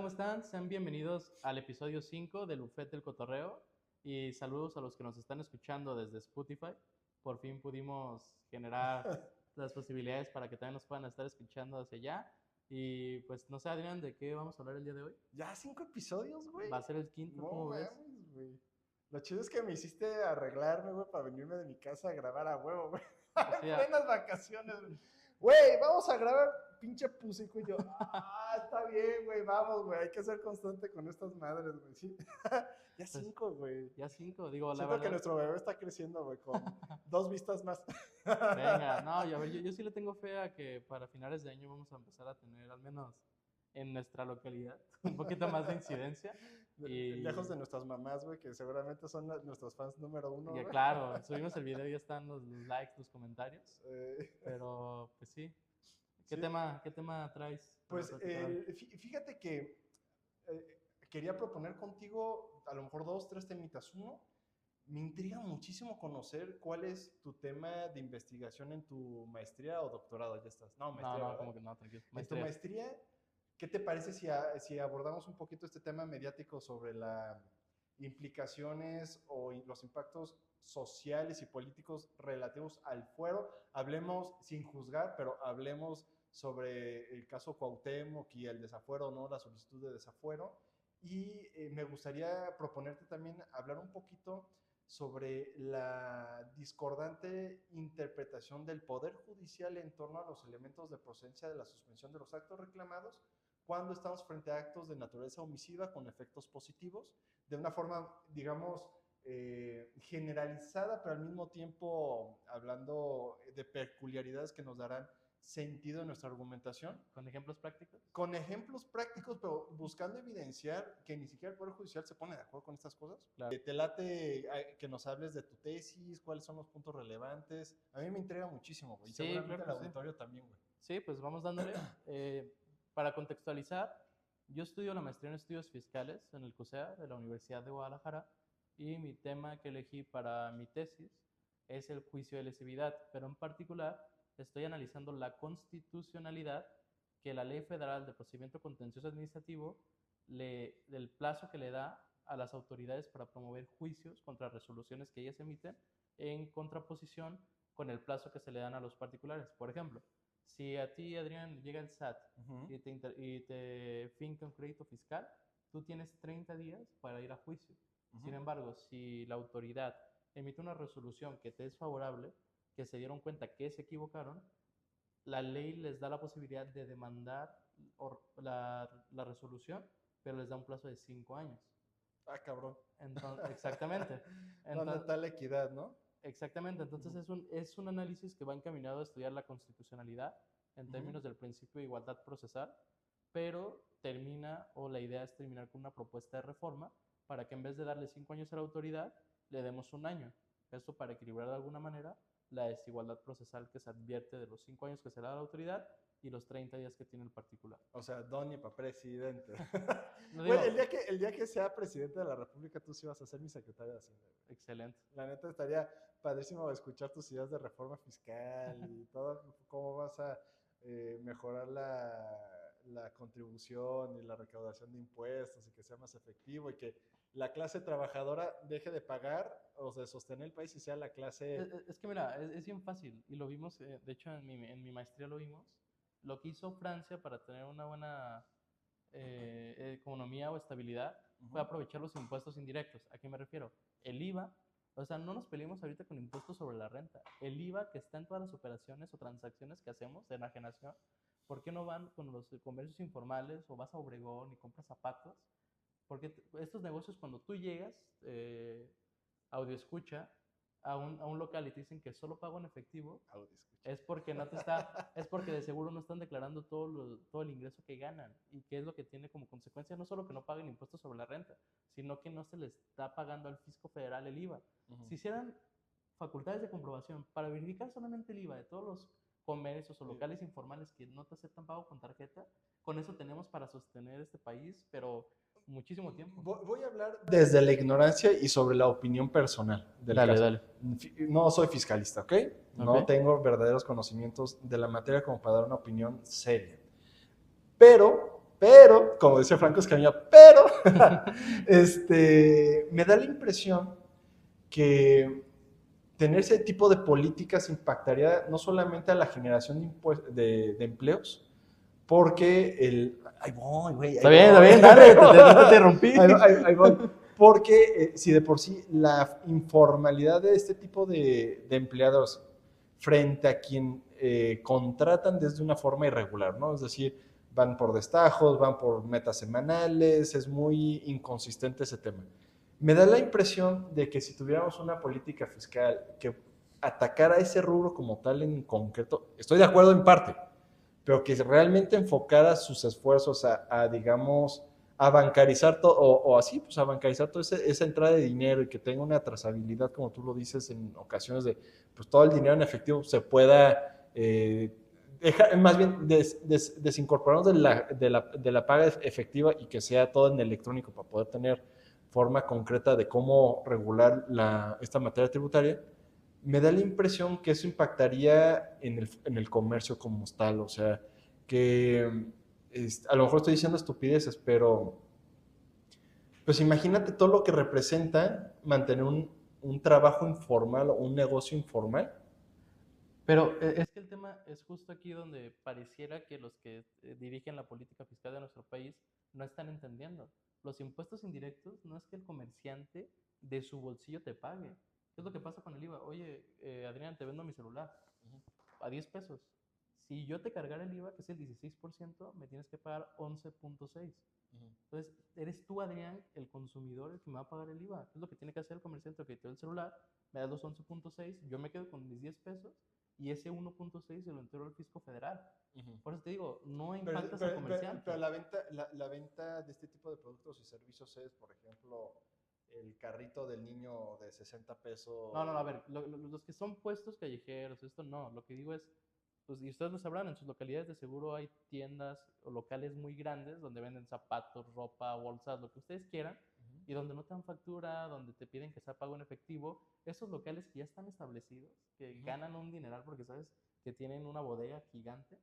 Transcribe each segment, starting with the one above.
¿Cómo están? Sean bienvenidos al episodio 5 del Buffet del Cotorreo y saludos a los que nos están escuchando desde Spotify. Por fin pudimos generar las posibilidades para que también nos puedan estar escuchando hacia allá. Y pues no sé, Adrián, ¿de qué vamos a hablar el día de hoy? Ya 5 episodios, güey. Va a ser el quinto, No ¿cómo ves? mames, güey. Lo chido es que me hiciste arreglarme, güey, para venirme de mi casa a grabar a huevo, güey. O En sea, plenas vacaciones, güey. Güey, vamos a grabar pinche pusico y yo. Está bien, güey, vamos, güey. Hay que ser constante con estas madres, güey. Sí. Ya 5, güey. ya 5, digo, la Siento que verdad. nuestro bebé está creciendo, güey, con 2 vistas más. Venga, no, yo sí le tengo fe a que para finales de año vamos a empezar a tener, al menos en nuestra localidad, un poquito más de incidencia. Y Lejos de nuestras mamás, güey, que seguramente son nuestros fans número 1, ya, güey. claro, subimos el video y ya están los likes, los comentarios. Eh, Pero pues sí. Sí. ¿Qué tema traes? para Pues platicar hoy? fíjate que quería proponer contigo a lo mejor 2, 3 temitas. Uno, me intriga muchísimo conocer cuál es tu tema de investigación en tu maestría o doctorado. Ya estás. No, maestría, No, ¿verdad? como que no, tranquilo. En tu maestría, ¿qué te parece si abordamos un poquito este tema mediático sobre las implicaciones o los impactos sociales y políticos relativos al fuero? Hablemos sin juzgar, pero hablemos sobre el caso Cuauhtémoc y el desafuero, ¿no? La solicitud de desafuero. Y me gustaría proponerte también hablar un poquito sobre la discordante interpretación del Poder Judicial en torno a los elementos de procedencia de la suspensión de los actos reclamados cuando estamos frente a actos de naturaleza omisiva con efectos positivos, de una forma, digamos, generalizada, pero al mismo tiempo hablando de peculiaridades que nos darán sentido en nuestra argumentación. ¿Con ejemplos prácticos? Con ejemplos prácticos, pero buscando evidenciar que ni siquiera el Poder Judicial se pone de acuerdo con estas cosas. Claro. ¿Te late que nos hables de tu tesis? ¿Cuáles son los puntos relevantes? A mí me intriga muchísimo, güey. Sí, Seguramente claro el que sí. auditorio también, güey. Sí, pues vamos dándole. Para contextualizar, yo estudio la maestría en estudios fiscales en el CUSEA de la Universidad de Guadalajara y mi tema que elegí para mi tesis es el juicio de lesividad, pero en particular estoy analizando la constitucionalidad que la Ley Federal de Procedimiento Contencioso Administrativo del plazo que le da a las autoridades para promover juicios contra resoluciones que ellas emiten en contraposición con el plazo que se le dan a los particulares. Por ejemplo, si a ti, Adrián, llega el SAT y te finca un crédito fiscal, tú tienes 30 días para ir a juicio. Sin embargo, si la autoridad emite una resolución que te es favorable, que se dieron cuenta que se equivocaron, la ley les da la posibilidad de demandar la resolución, pero les da un plazo de 5 años. Ah, cabrón. Entonces, exactamente. ¿Dónde está la equidad, no? Exactamente, entonces es un análisis que va encaminado a estudiar la constitucionalidad en términos del principio de igualdad procesal, pero la idea es terminar con una propuesta de reforma para que en vez de darle 5 años a la autoridad, le demos 1 año. Esto para equilibrar de alguna manera la desigualdad procesal que se advierte de los 5 años que se le da a la autoridad y los 30 días que tiene el particular. O sea, Donnie para presidente. No Güey, digo, el día que sea presidente de la República, tú sí vas a ser mi secretario de Hacienda. excelente. La neta estaría padrísimo escuchar tus ideas de reforma fiscal y todo, cómo vas a mejorar la contribución y la recaudación de impuestos y que sea más efectivo y que la clase trabajadora deje de pagar o de sostener el país y sea la clase... Es que mira, es bien fácil y lo vimos, de hecho en mi maestría lo vimos, lo que hizo Francia para tener una buena economía o estabilidad fue aprovechar los impuestos indirectos. ¿A qué me refiero? El IVA, o sea, no nos peleemos ahorita con impuestos sobre la renta. El IVA que está en todas las operaciones o transacciones que hacemos de enajenación, ¿por qué no van con los comercios informales o vas a Obregón y compras zapatos? Porque estos negocios cuando tú llegas, audio escucha, a un local y te dicen que solo pago en efectivo, es porque no te está, es porque de seguro no están declarando todo el ingreso que ganan y qué es lo que tiene como consecuencia, no solo que no paguen impuestos sobre la renta, sino que no se les está pagando al fisco federal el IVA. Si hicieran facultades de comprobación para verificar solamente el IVA de todos los comercios o locales informales que no te aceptan pago con tarjeta, con eso tenemos para sostener este país, pero muchísimo tiempo. Voy a hablar desde la ignorancia y sobre la opinión personal del caso. Dale. No soy fiscalista, ¿ok? No tengo verdaderos conocimientos de la materia como para dar una opinión seria. Pero Pero, como decía Franco Escamilla, pero, me da la impresión que tener ese tipo de políticas impactaría no solamente a la generación de empleos, porque ahí voy, güey. Está bien, dale, no te interrumpí. Ahí voy. Porque si de por sí la informalidad de este tipo de empleados frente a quien contratan desde una forma irregular, ¿no? Es decir, van por destajos, van por metas semanales, es muy inconsistente ese tema. Me da la impresión de que si tuviéramos una política fiscal que atacara ese rubro como tal en concreto, estoy de acuerdo en parte, pero que realmente enfocara sus esfuerzos digamos, a bancarizar todo, o así, pues a bancarizar toda esa entrada de dinero y que tenga una trazabilidad, como tú lo dices en ocasiones, de pues todo el dinero en efectivo se pueda más bien desincorporarnos de la paga efectiva y que sea todo en electrónico para poder tener forma concreta de cómo regular esta materia tributaria. Me da la impresión que eso impactaría en el comercio como tal, o sea, que a lo mejor estoy diciendo estupideces, pero pues imagínate todo lo que representa mantener un trabajo informal o un negocio informal. Pero es que el tema es justo aquí donde pareciera que los que dirigen la política fiscal de nuestro país no están entendiendo. Los impuestos indirectos no es que el comerciante de su bolsillo te pague. ¿Qué es lo que pasa con el IVA? Oye, Adrián, te vendo mi celular a 10 pesos. Si yo te cargara el IVA, que es el 16%, me tienes que pagar 11.6. Entonces, eres tú, Adrián, el consumidor, el que me va a pagar el IVA. ¿Qué es lo que tiene que hacer el comerciante? Que te da el celular, me da los 11.6, yo me quedo con mis 10 pesos y ese 1.6 se lo entero al fisco federal. Por eso te digo, no impactas al comerciante. Pero la venta de este tipo de productos y servicios es, por ejemplo, el carrito del niño de 60 pesos. No, a ver, los que son puestos callejeros, esto no. Lo que digo es, pues, y ustedes lo sabrán, en sus localidades de seguro hay tiendas o locales muy grandes donde venden zapatos, ropa, bolsas, lo que ustedes quieran, y donde no te dan factura, donde te piden que sea pago en efectivo. Esos locales que ya están establecidos, que ganan un dineral porque sabes que tienen una bodega gigante,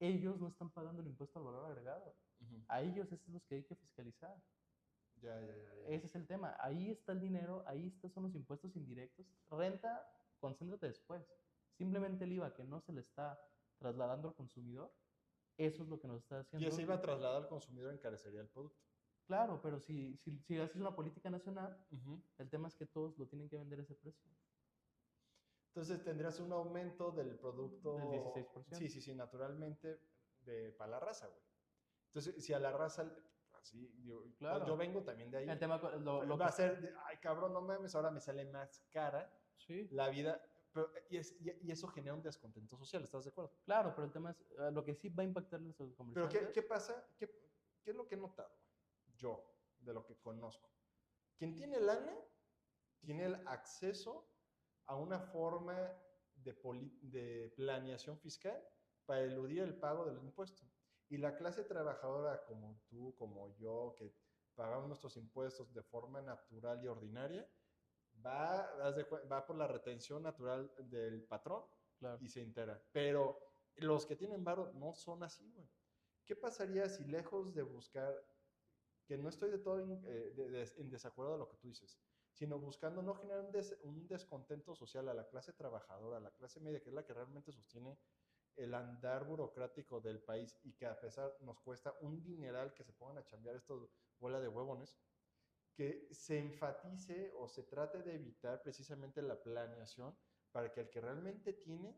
ellos no están pagando el impuesto al valor agregado. A ellos es los que hay que fiscalizar. Ya. Ese es el tema. Ahí está el dinero, son los impuestos indirectos. Renta, concéntrate después. Simplemente el IVA que no se le está trasladando al consumidor, eso es lo que nos está haciendo. Y ese iba a trasladar al consumidor, encarecería el producto. Claro, pero si haces una política nacional, el tema es que todos lo tienen que vender a ese precio. Entonces tendrías un aumento del producto. Del 16%. Sí, naturalmente, para la raza, güey. Entonces, si a la raza, así, Claro. yo vengo también de ahí. El tema va a ser, ay cabrón, no mames, ahora me sale más cara la vida. Pero, y eso genera un descontento social, ¿estás de acuerdo? Claro, pero el tema es, lo que sí va a impactarles a los comerciantes. Pero ¿qué pasa? ¿Qué es lo que he notado? Yo, de lo que conozco. Quien tiene lana, tiene el acceso a una forma de planeación fiscal para eludir el pago del impuesto. Y la clase trabajadora como tú, como yo, que pagamos nuestros impuestos de forma natural y ordinaria, va por la retención natural del patrón, claro, y se entera. Pero los que tienen varo no son así, güey. ¿Qué pasaría si lejos de buscar, que no estoy de todo en desacuerdo de lo que tú dices, sino buscando no generar un descontento social a la clase trabajadora, a la clase media, que es la que realmente sostiene el andar burocrático del país y que a pesar nos cuesta un dineral que se pongan a chambear estos bola de huevones, que se enfatice o se trate de evitar precisamente la planeación para que el que realmente tiene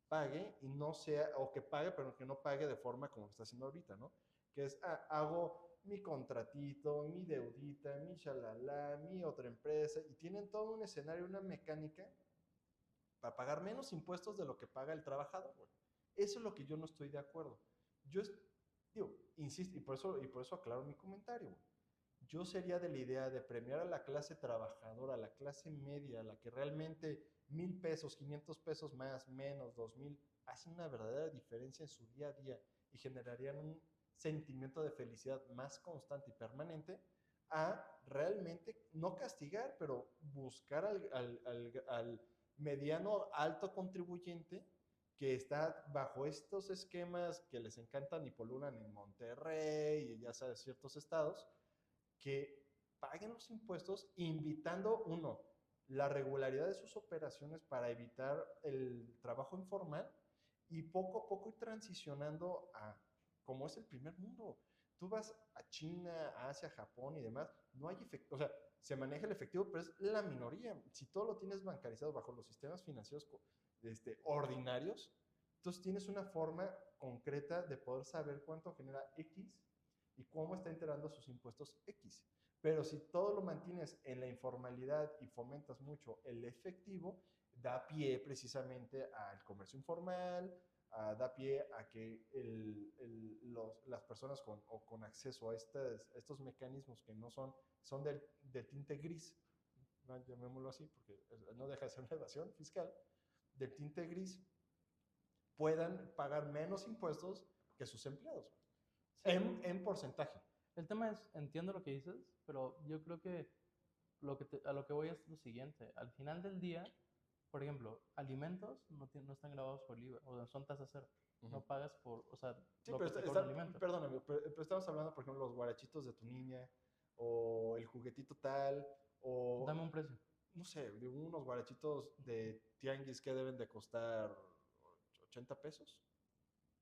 pague y no sea, o que pague, pero que no pague de forma como está haciendo ahorita, ¿no? Que es, hago mi contratito, mi deudita, mi chalala, mi otra empresa, y tienen todo un escenario, una mecánica para pagar menos impuestos de lo que paga el trabajador, güey. Eso es lo que yo no estoy de acuerdo. Yo digo, insisto, y por eso aclaro mi comentario, güey. Yo sería de la idea de premiar a la clase trabajadora, a la clase media, a la que realmente 1,000 pesos, 500 pesos más, menos, 2,000, hacen una verdadera diferencia en su día a día y generarían un sentimiento de felicidad más constante y permanente, a realmente no castigar, pero buscar al mediano alto contribuyente que está bajo estos esquemas que les encantan y polulan en Monterrey y ya sabes, ciertos estados, que paguen los impuestos invitando, uno, la regularidad de sus operaciones para evitar el trabajo informal y poco a poco ir transicionando a como es el primer mundo. Tú vas a China, a Asia, Japón y demás, no hay efectivo, o sea, se maneja el efectivo, pero es la minoría. Si todo lo tienes bancarizado bajo los sistemas financieros ordinarios, entonces tienes una forma concreta de poder saber cuánto genera X y cómo está integrando sus impuestos X. Pero si todo lo mantienes en la informalidad y fomentas mucho el efectivo, da pie precisamente al comercio informal, da pie a que las personas con acceso a estos mecanismos que no son del tinte gris, ¿no? Llamémoslo así, porque no deja de ser una evasión fiscal, del tinte gris, puedan pagar menos impuestos que sus empleados, Sí, en porcentaje. el tema es, entiendo lo que dices, pero yo creo que, a lo que voy es lo siguiente. Al final del día, por ejemplo, alimentos no están grabados por el IVA, o sea, son tasa cero. Uh No -huh. pagas por, o sea, Sí, lo pero que te cobra un alimento. perdóname, pero estamos hablando, por ejemplo, los guarachitos de tu niña, o el juguetito tal, Dame o un precio. no sé, de unos guarachitos de tianguis que deben de costar 80 pesos,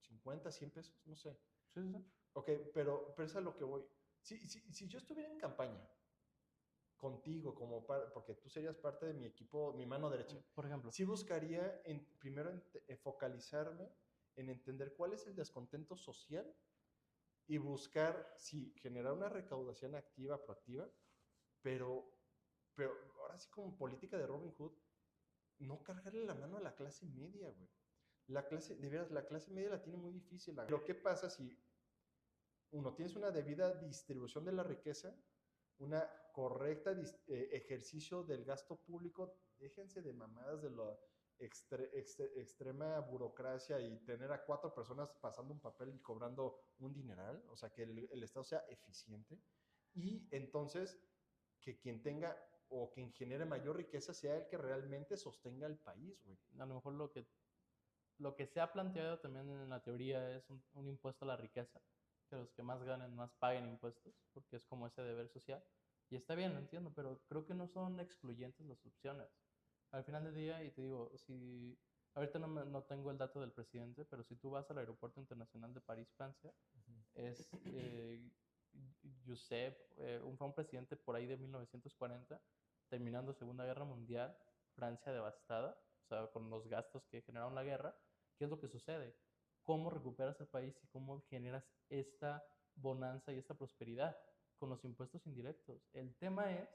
50, 100 pesos, no sé. Sí, sí, sí. Ok, pero es a lo que voy. Si yo estuviera en campaña contigo, porque tú serías parte de mi equipo, mi mano derecha, Por ejemplo, sí buscaría primero focalizarme en entender cuál es el descontento social y buscar, sí, generar una recaudación activa, proactiva, pero, pero ahora sí como política de Robin Hood, no cargarle la mano a la clase media, güey. De veras, la clase media la tiene muy difícil. Pero ¿qué pasa si uno tienes una debida distribución de la riqueza, una correcta ejercicio del gasto público? Déjense de mamadas de la extrema burocracia y tener a 4 personas pasando un papel y cobrando un dineral, o sea, que el Estado sea eficiente y entonces que quien tenga o quien genere mayor riqueza sea el que realmente sostenga el país, güey. a lo mejor lo que se ha planteado también en la teoría es un impuesto a la riqueza, que los que más ganen más paguen impuestos, porque es como ese deber social. Y está bien, lo entiendo, pero creo que no son excluyentes las opciones. Al final del día, y te digo, si ahorita no tengo el dato del presidente, pero si tú vas al Aeropuerto Internacional de París, Francia, es Josep, fue un presidente por ahí de 1940, terminando Segunda Guerra Mundial, Francia devastada, o sea, con los gastos que generaron la guerra. ¿Qué es lo que sucede? ¿Cómo recuperas el país y cómo generas esta bonanza y esta prosperidad? Con los impuestos indirectos. El tema es,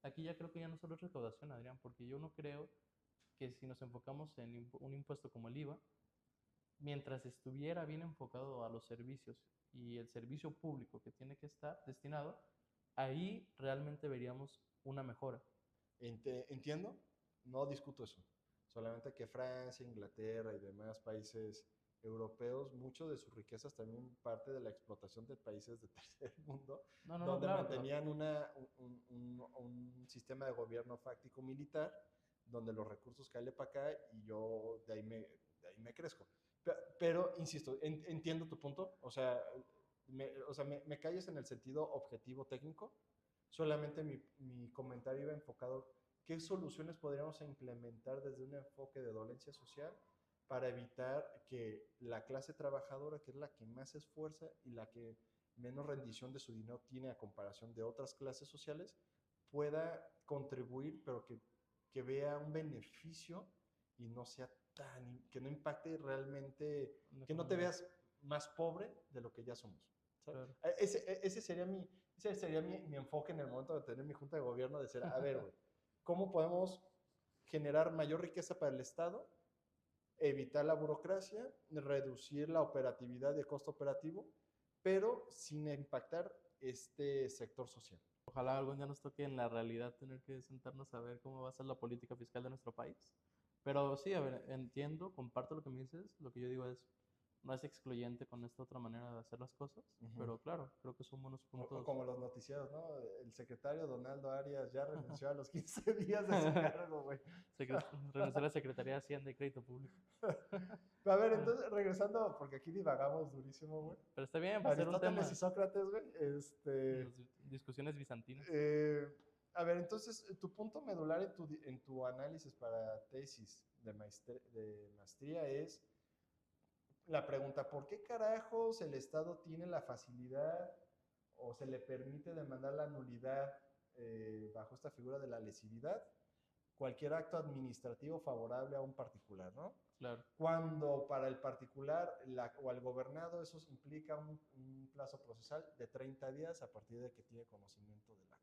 aquí ya creo que ya no solo es recaudación, Adrián, porque yo no creo que si nos enfocamos en un impuesto como el IVA, mientras estuviera bien enfocado a los servicios y el servicio público que tiene que estar destinado, ahí realmente veríamos una mejora. Entiendo, no discuto eso. Solamente que Francia, Inglaterra y demás países europeos, mucho de sus riquezas también parte de la explotación de países de tercer mundo, No, no, no, donde claro, pero mantenían un sistema de gobierno fáctico militar, donde los recursos caen para acá y yo de ahí me crezco. Pero insisto, entiendo tu punto, o sea, me calles en el sentido objetivo técnico, solamente mi comentario iba enfocado qué soluciones podríamos implementar desde un enfoque de dolencia social para evitar que la clase trabajadora, que es la que más se esfuerza y la que menos rendición de su dinero tiene a comparación de otras clases sociales, pueda contribuir, pero que vea un beneficio y no sea que no impacte realmente, que no te veas más pobre de lo que ya somos. claro. Ese sería mi enfoque en el momento de tener mi junta de gobierno, de decir, a ver, güey, ¿cómo podemos generar mayor riqueza para el Estado, evitar la burocracia, reducir la operatividad de costo operativo, pero sin impactar este sector social? Ojalá algún día nos toque en la realidad tener que sentarnos a ver cómo va a ser la política fiscal de nuestro país. Pero sí, a ver, entiendo, comparto lo que me dices. Lo que yo digo es, no es excluyente con esta otra manera de hacer las cosas, pero claro, creo que son buenos O puntos. como los noticieros, ¿no? El secretario Donaldo Arias ya renunció a los 15 días de su cargo, güey. Renunció a la Secretaría de Hacienda y Crédito Público. A ver, entonces, regresando, porque aquí divagamos durísimo, güey. Pero está bien, para hacer un tema. Aristóteles y Sócrates, güey. Discusiones bizantinas. A ver, entonces, tu punto medular en tu análisis para tesis de maestría es la pregunta, ¿por qué carajos el Estado tiene la facilidad o se le permite demandar la nulidad bajo esta figura de la lesividad? Cualquier acto administrativo favorable a un particular, ¿no? Claro. Cuando para el particular o al gobernado eso implica un plazo procesal de 30 días a partir de que tiene conocimiento del acto.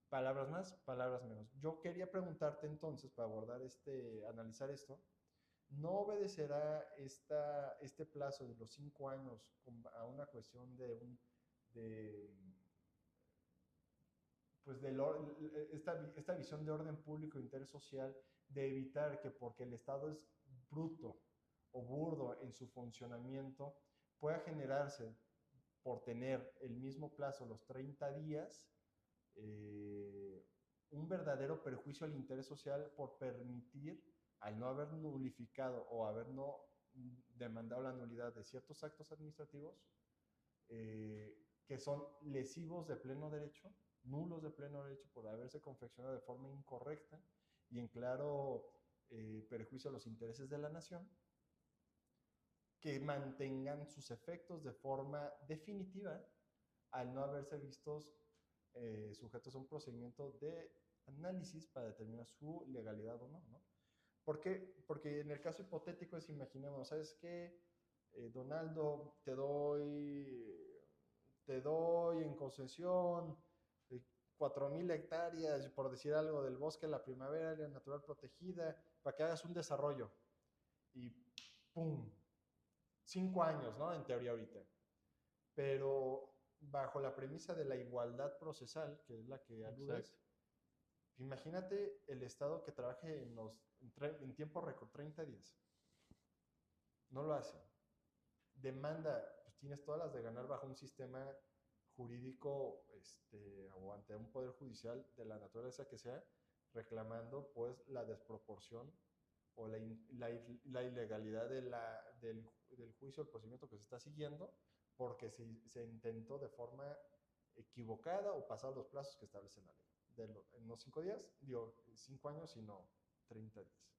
Palabras más, palabras menos. Yo quería preguntarte entonces, para analizar esto, ¿no obedecerá este plazo de los 5 años a una cuestión esta visión de orden público e interés social, de evitar que porque el Estado es bruto o burdo en su funcionamiento, pueda generarse, por tener el mismo plazo, los 30 días, un verdadero perjuicio al interés social por permitir, al no haber nulificado o haber no demandado la nulidad de ciertos actos administrativos, que son lesivos de pleno derecho, nulos de pleno derecho por haberse confeccionado de forma incorrecta y en claro perjuicio a los intereses de la nación, que mantengan sus efectos de forma definitiva al no haberse vistos sujetos a un procedimiento de análisis para determinar su legalidad o no, ¿no? ¿Por qué? Porque en el caso hipotético es, imaginemos, ¿sabes qué? Donaldo, te doy en concesión 4,000 hectáreas, por decir algo, del bosque de la primavera, área natural protegida, para que hagas un desarrollo. Y ¡pum! 5 años, ¿no? En teoría ahorita. Pero bajo la premisa de la igualdad procesal, que es la que aludes, imagínate el Estado que trabaje en tiempo récord, 30 días. No lo hace. Demanda, pues tienes todas las de ganar bajo un sistema jurídico o ante un poder judicial de la naturaleza que sea, reclamando pues la desproporción o la ilegalidad del juicio, el procedimiento que se está siguiendo, porque se intentó de forma equivocada o pasar los plazos que establece la ley. En los 5 días, 5 años, sino 30 días.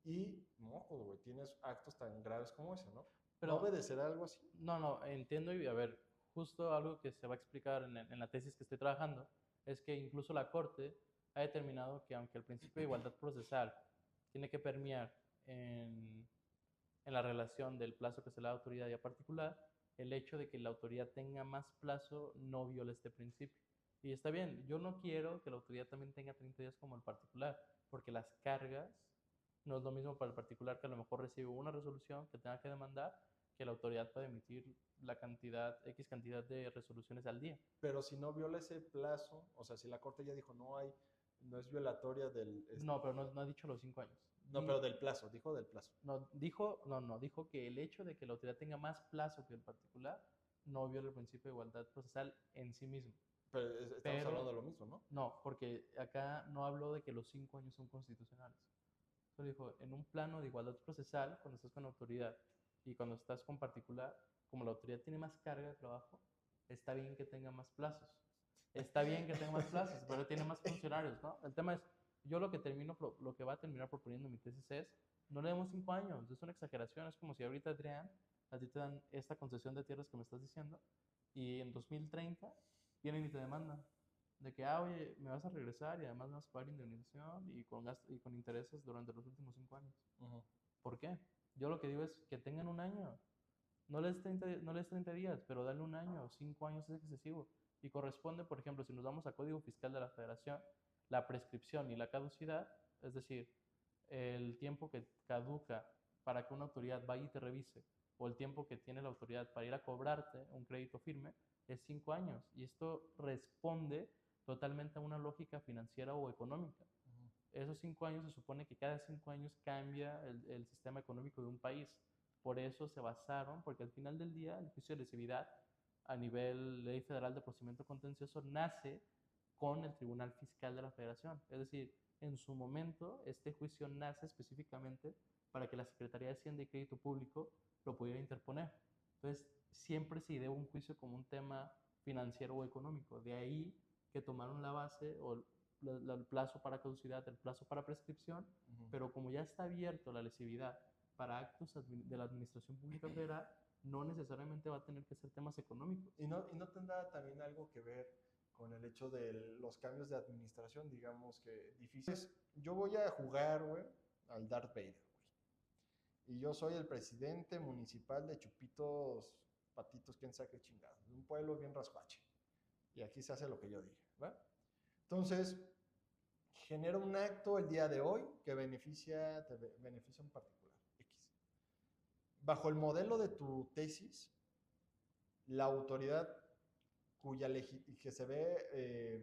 Y, mojos, güey, tienes actos tan graves como ese, ¿no? Pero, ¿no obedecerá algo así? No, entiendo y a ver, justo algo que se va a explicar en la tesis que estoy trabajando es que incluso la Corte ha determinado que aunque el principio de igualdad procesal tiene que permear en la relación del plazo que se le da a autoridad y a particular, el hecho de que la autoridad tenga más plazo no viola este principio. Y está bien, yo no quiero que la autoridad también tenga 30 días como el particular, porque las cargas no es lo mismo para el particular que a lo mejor recibe una resolución que tenga que demandar, que la autoridad puede emitir X cantidad de resoluciones al día. Pero si no viola ese plazo, o sea, si la Corte ya dijo no es violatoria del... No, pero no ha dicho los 5 años. No, pero del plazo, dijo del plazo. Dijo que el hecho de que la autoridad tenga más plazo que el particular no viola el principio de igualdad procesal en sí mismo. Pero estamos hablando de lo mismo, ¿no? No, porque acá no habló de que los 5 años son constitucionales. Solo dijo, en un plano de igualdad procesal, cuando estás con autoridad y cuando estás con particular, como la autoridad tiene más carga de trabajo, está bien que tenga más plazos. Está bien que tenga más plazos, pero tiene más funcionarios, ¿no? El tema es, yo lo que va a terminar proponiendo mi tesis es, no le demos 5 años, es una exageración, es como si ahorita, Adrián, a ti te dan esta concesión de tierras que me estás diciendo, y en 2030 vienen y te demandan, de que, oye, me vas a regresar y además me vas a pagar indemnización y con intereses durante los últimos 5 años. ¿Por qué? Yo lo que digo es que tengan un año, no les 30 días, pero dale un año, 5 años es excesivo. Y corresponde, por ejemplo, si nos vamos a Código Fiscal de la Federación, la prescripción y la caducidad, es decir, el tiempo que caduca para que una autoridad vaya y te revise, o el tiempo que tiene la autoridad para ir a cobrarte un crédito firme, es 5 años. Y esto responde totalmente a una lógica financiera o económica. Esos 5 años se supone que cada 5 años cambia el sistema económico de un país. por eso se basaron, porque al final del día el juicio de lesividad a nivel Ley Federal de Procedimiento Contencioso nace con el Tribunal Fiscal de la Federación. Es decir, en su momento este juicio nace específicamente para que la Secretaría de Hacienda y Crédito Público lo pudiera interponer. Entonces, siempre se ideó un juicio como un tema financiero o económico. De ahí que tomaron la base o el plazo para caducidad, el plazo para prescripción, pero como ya está abierto la lesividad para actos de la Administración Pública Federal, no necesariamente va a tener que ser temas económicos. ¿Y no tendrá también algo que ver con el hecho de los cambios de administración, digamos que difíciles? Yo voy a jugar, güey, al Darth Vader, güey. Y yo soy el presidente municipal de Chupitos, Patitos, quién sabe qué chingados, de un pueblo bien rascuache. Y aquí se hace lo que yo diga, ¿va? Entonces, genera un acto el día de hoy que beneficia un particular, X. Bajo el modelo de tu tesis, la autoridad que se ve,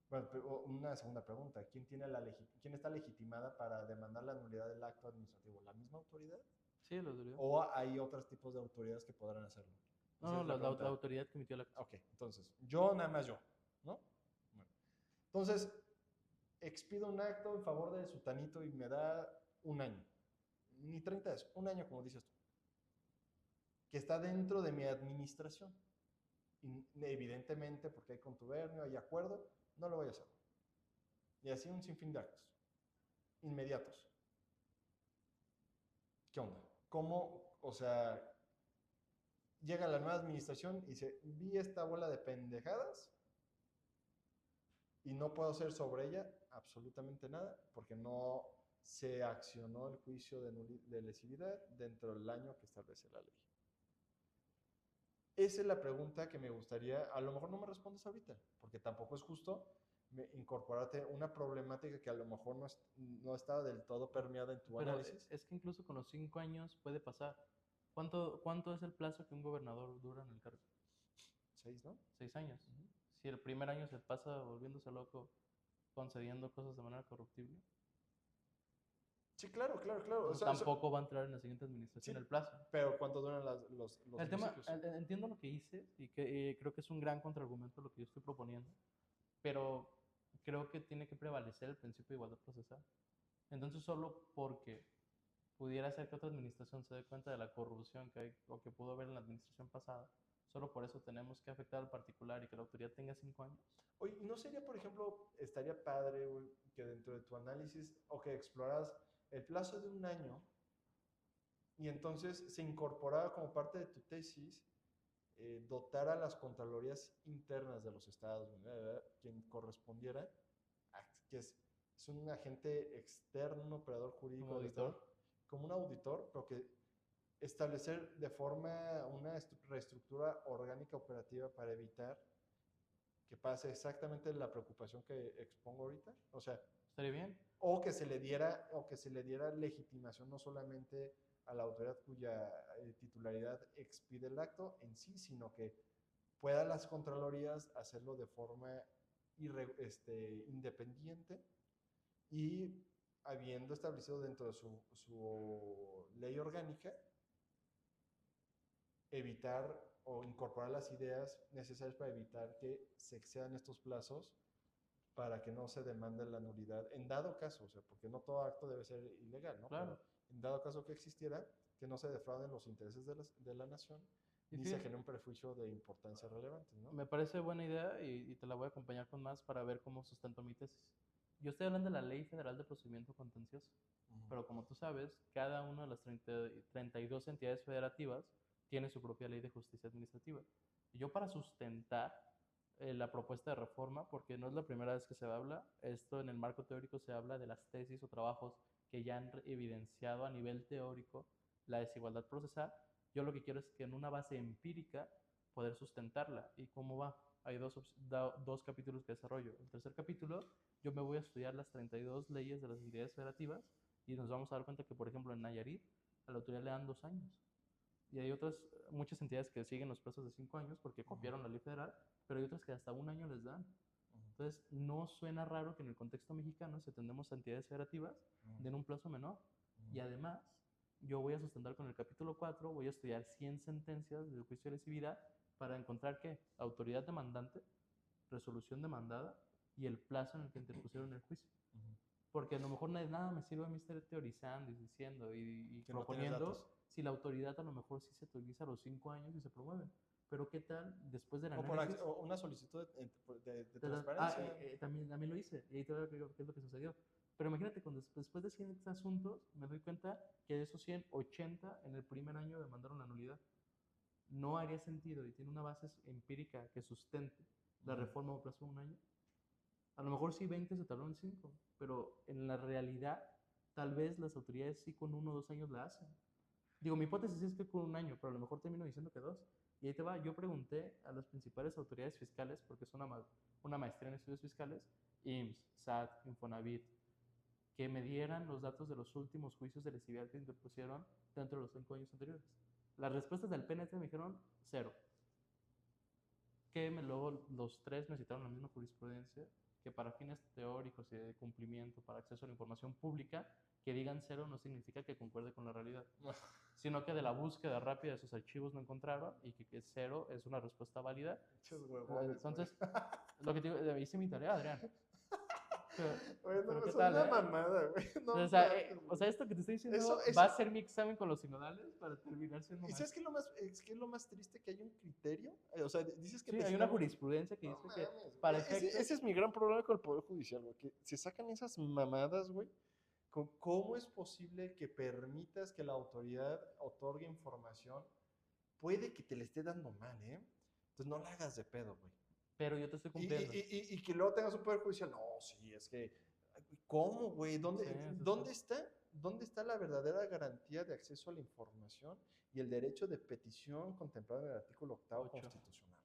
bueno, una segunda pregunta, ¿quién está legitimada para demandar la nulidad del acto administrativo? ¿La misma autoridad? Sí, la autoridad. ¿O hay otros tipos de autoridades que podrán hacerlo? No, la autoridad que emitió la acta. Ok, entonces, yo nada más yo, ¿no? Bueno. Entonces, expido un acto en favor de Sutanito y me da un año. Ni 30 es, un año como dices tú. Que está dentro de mi administración. Y evidentemente, porque hay contubernio, hay acuerdo, no lo voy a hacer. Y así un sinfín de actos. Inmediatos. ¿Qué onda? ¿Cómo, o sea, llega la nueva administración y dice, vi esta bola de pendejadas y no puedo hacer sobre ella absolutamente nada porque no se accionó el juicio de lesividad dentro del año que establece la ley? Esa es la pregunta que me gustaría, a lo mejor no me respondes ahorita, porque tampoco es justo incorporarte una problemática que a lo mejor no está del todo permeada en tu Pero análisis. es que incluso con los 5 años puede pasar. ¿Cuánto es el plazo que un gobernador dura en el cargo? 6, ¿no? 6 años. Si el primer año se pasa volviéndose loco, concediendo cosas de manera corruptible, Sí, claro. pues tampoco va a entrar en la siguiente administración sí, el plazo. pero ¿cuánto duran los El tema, municipios? entiendo lo que dices y que creo que es un gran contraargumento lo que yo estoy proponiendo, pero creo que tiene que prevalecer el principio de igualdad procesal. Entonces, solo porque pudiera ser que otra administración se dé cuenta de la corrupción que hay o que pudo haber en la administración pasada, solo por eso tenemos que afectar al particular y que la autoridad tenga 5 años. Oye, ¿no sería, por ejemplo, estaría padre, güey, que dentro de tu análisis o que exploras el plazo de un año y entonces se incorporaba como parte de tu tesis dotar a las contralorías internas de los estados, quien correspondiera, que es un agente externo, un operador jurídico del estado, como un auditor, pero que establecer de forma una reestructura orgánica operativa para evitar que pase exactamente la preocupación que expongo ahorita. O sea, ¿estaría bien? O que se le diera legitimación no solamente a la autoridad cuya titularidad expide el acto en sí, sino que puedan las contralorías hacerlo de forma independiente y habiendo establecido dentro de su ley orgánica, evitar o incorporar las ideas necesarias para evitar que se excedan estos plazos para que no se demande la nulidad, en dado caso, o sea, porque no todo acto debe ser ilegal, ¿no? Claro. Pero en dado caso que existiera, que no se defrauden los intereses de la nación, ni se genere un perjuicio de importancia relevante, ¿no? Me parece buena idea y te la voy a acompañar con más para ver cómo sustento mi tesis. Yo estoy hablando de la Ley Federal de Procedimiento Contencioso, pero como tú sabes, cada una de las 32 entidades federativas tiene su propia ley de justicia administrativa. Y yo para sustentar la propuesta de reforma, porque no es la primera vez que se habla, esto en el marco teórico se habla de las tesis o trabajos que ya han evidenciado a nivel teórico la desigualdad procesal. Yo lo que quiero es que en una base empírica poder sustentarla. ¿Y cómo va? Hay dos capítulos que desarrollo. El tercer capítulo, yo me voy a estudiar las 32 leyes de las entidades federativas y nos vamos a dar cuenta que, por ejemplo, en Nayarit, a la autoridad le dan 2 años. Y hay muchas entidades que siguen los plazos de 5 años porque copiaron la ley federal, pero hay otras que hasta 1 año les dan. Entonces, no suena raro que en el contexto mexicano, si atendemos a entidades federativas, den un plazo menor. Y además, yo voy a sustentar con el capítulo 4, voy a estudiar 100 sentencias del juicio de lesividad para encontrar qué, autoridad demandante, resolución demandada y el plazo en el que interpusieron el juicio. Porque a lo mejor nada me sirve a mí estar teorizando y diciendo y Que no tienes proponiendo datos. si la autoridad a lo mejor sí se autoriza a los 5 años y se promueve. Pero ¿qué tal después del O por análisis? o una solicitud de te dan- transparencia. también lo hice y ahí te voy a explicar qué es lo que sucedió. Pero imagínate, cuando después de 100 asuntos, me doy cuenta que de esos 100, 80 en el primer año demandaron la nulidad. No haría sentido y tiene una base empírica que sustente la reforma a un plazo de un año. A lo mejor sí 20 se tardó en 5, pero en la realidad tal vez las autoridades sí con 1 o 2 años la hacen. Digo, mi hipótesis es que con un año, pero a lo mejor termino diciendo que 2. Y ahí te va, yo pregunté a las principales autoridades fiscales, porque es una maestría en estudios fiscales, IMSS, SAT, Infonavit, que me dieran los datos de los últimos juicios de lesividad que interpusieron dentro de los 5 años anteriores. Las respuestas del PNT me dijeron 0. Luego los 3 me citaron la misma jurisprudencia, que para fines teóricos y de cumplimiento para acceso a la información pública, que digan 0 no significa que concuerde con la realidad, sino que de la búsqueda rápida de sus archivos no encontraron y que 0 es una respuesta válida. Entonces, lo que te digo, hice mi tarea, Adrián. Bueno, ¿qué son tal, una mamada, güey. No o sea, esto que te estoy diciendo eso, va a ser mi examen con los sinodales para terminar siendo ¿y sabes qué es lo más triste? Que hay un criterio. O sea, dices que sí, te hay una hicieron- jurisprudencia que No dice que mames, para güey. efectos... Ese es mi gran problema con el Poder Judicial, güey. Que se sacan esas mamadas, güey. ¿Cómo es posible que permitas que la autoridad otorgue información? Puede que te le esté dando mal, ¿eh? Entonces no la hagas de pedo, güey. Pero yo te estoy cumpliendo. Y que luego tengas un Poder Judicial. No, sí, es que. ¿Cómo, güey? ¿Dónde está la verdadera garantía de acceso a la información y el derecho de petición contemplado en el artículo 8 constitucional?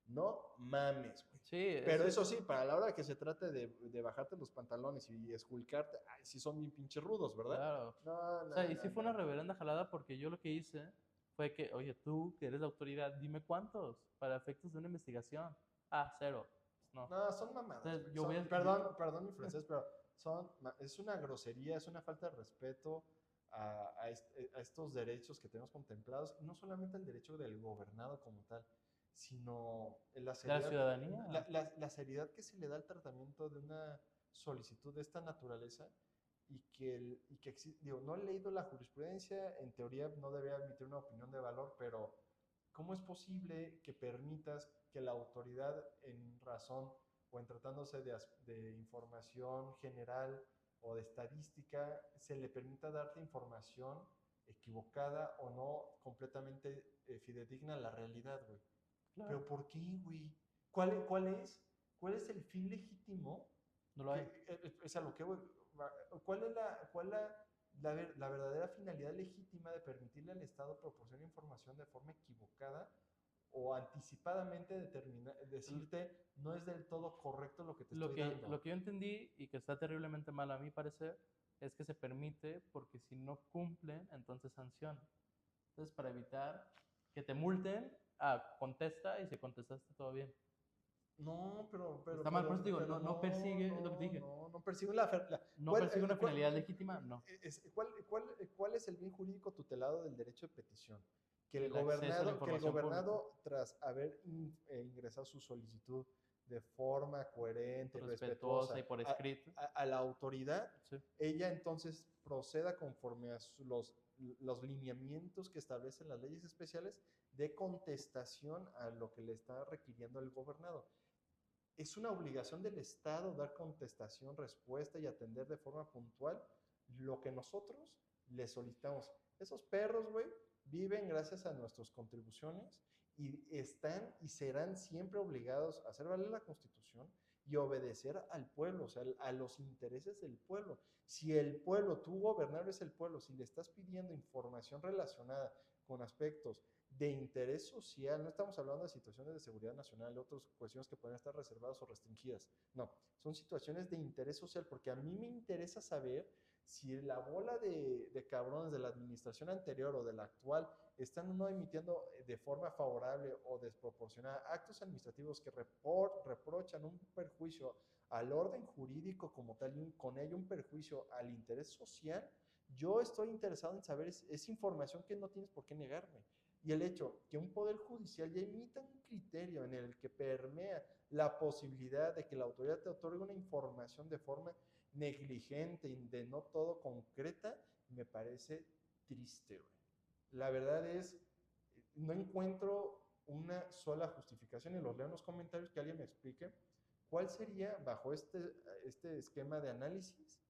No mames, güey. Sí, pero eso sí, para la hora que se trate de bajarte los pantalones y esculcarte, ay, sí son bien pinches rudos, ¿verdad? Claro. No, O sea, y sí fue una reverenda jalada porque yo lo que hice fue que, oye, tú que eres la autoridad, dime cuántos para efectos de una investigación. Ah, 0. Pues no. No, son mamadas. Entonces, Perdón mi francés, pero es una grosería, es una falta de respeto a estos derechos que tenemos contemplados, y no solamente el derecho del gobernado como tal, sino la de la ciudadanía. la seriedad que se le da al tratamiento de una solicitud de esta naturaleza, digo, no he leído la jurisprudencia, en teoría no debería emitir una opinión de valor, pero ¿cómo es posible que permitas que la autoridad, en razón o en tratándose de información general o de estadística, se le permita darte información equivocada o no completamente fidedigna a la realidad, güey? Claro. ¿Pero por qué, güey? ¿Cuál es el fin legítimo? No lo hay. Es a lo que, güey. ¿Cuál es la verdadera finalidad legítima de permitirle al Estado proporcionar información de forma equivocada o anticipadamente decirte no es del todo correcto lo que te estoy dando? Lo que yo entendí y que está terriblemente mal a mi parecer es que se permite porque si no cumplen, entonces sancionan. Entonces, para evitar que te multen, contesta y si contestaste todo bien. No, está mal, por eso digo, no persigue, es lo que te dije. No persigue no persigue una finalidad legítima, no. ¿Cuál es el bien jurídico tutelado del derecho de petición? Que el acceso a la gobernado, información tras haber ingresado su solicitud de forma coherente, respetuosa respetuosa y por escrito, a la autoridad, sí, ella entonces proceda conforme a los lineamientos que establecen las leyes especiales de contestación a lo que le está requiriendo el gobernado. Es una obligación del Estado dar contestación, respuesta y atender de forma puntual lo que nosotros les solicitamos. Esos perros, güey, viven gracias a nuestras contribuciones y están y serán siempre obligados a hacer valer la Constitución y obedecer al pueblo, o sea, a los intereses del pueblo. Si el pueblo, tú gobernador es el pueblo, si le estás pidiendo información relacionada con aspectos de interés social, no estamos hablando de situaciones de seguridad nacional, otras cuestiones que pueden estar reservadas o restringidas, no, son situaciones de interés social, porque a mí me interesa saber si la bola de cabrones de la administración anterior o de la actual están o no emitiendo de forma favorable o desproporcionada actos administrativos que reprochan un perjuicio al orden jurídico como tal y con ello un perjuicio al interés social. yo estoy interesado en saber es información que no tienes por qué negarme. Y el hecho que un poder judicial ya emita un criterio en el que permea la posibilidad de que la autoridad te otorgue una información de forma negligente y de no todo concreta, me parece triste, güey. La verdad es, no encuentro una sola justificación y los leo en los comentarios, que alguien me explique cuál sería, bajo este esquema de análisis,